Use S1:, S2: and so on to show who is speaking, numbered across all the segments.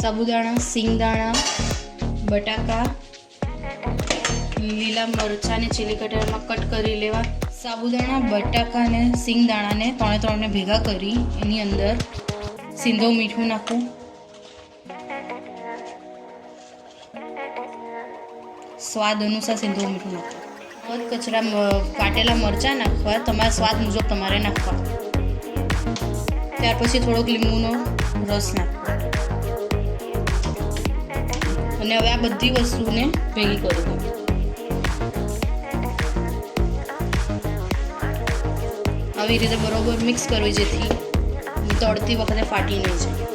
S1: સાબુદાણા, સિંગદાણા, બટાકા, લીલા મરચાં ને ચીલી કટરમાં કટ કરી લેવા. સાબુદાણા, બટાકા અને સિંગદાણાને ત્રણે ભેગા કરી એની અંદર સિંધો મીઠું નાખવું, સ્વાદ અનુસાર સિંધો મીઠું નાખવું. મધ, કચરા, વાટેલા મરચાં નાખવા, તમારા સ્વાદ મુજબ તમારે નાખવા. ત્યાર પછી થોડોક લીંબુનો રસ નાખવો અને હવે આ બધી વસ્તુને ભેગી કરી દો. આવી રીતે બરોબર મિક્સ કરવી જેથી તળતી વખતે ફાટી નહીં જાય.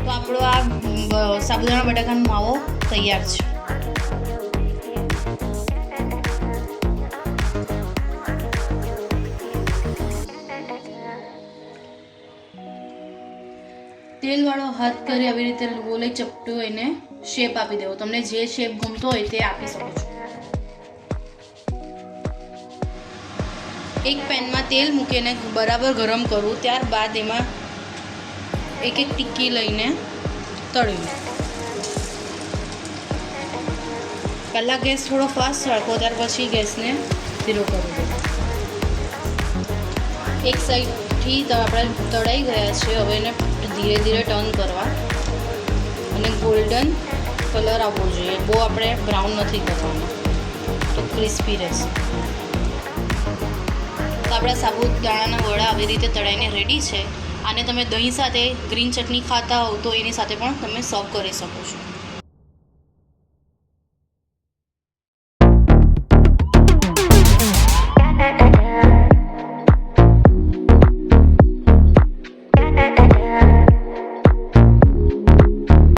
S1: તો આપણો આ સાબુદાણા બટાકાનો માવો તૈયાર છે. તેલવાળો હાથ કરી આવી રીતે ગોલે ચપટું એને શેપ આપી દેવો. તમને જે શેપ ગમતો હોય તે આપી શકો છો. એક પેનમાં તેલ મૂકીને બરાબર ગરમ કરવું. ત્યારબાદ એમાં એક ટિક્કી લઈને તળવી. પહેલાં ગેસ થોડો ફાસ્ટ રાખવો, ત્યાર પછી ગેસને ધીરો કરવો. એક સાઈડથી આપણે તળાઈ ગયા છે. હવે એને ધીરે ધીરે ટર્ન કરવા અને ગોલ્ડન કલર આવવો જોઈએ. બહુ આપણે બ્રાઉન નથી કરવાનો, તો ક્રિસ્પી રહેશે. તો આપણા સાબુદાણાના વડા આવી રીતે તળાઈને રેડી છે. આને તમે દહીં સાથે ગ્રીન ચટણી ખાતા હોવ તો એની સાથે પણ તમે સર્વ કરી શકો છો.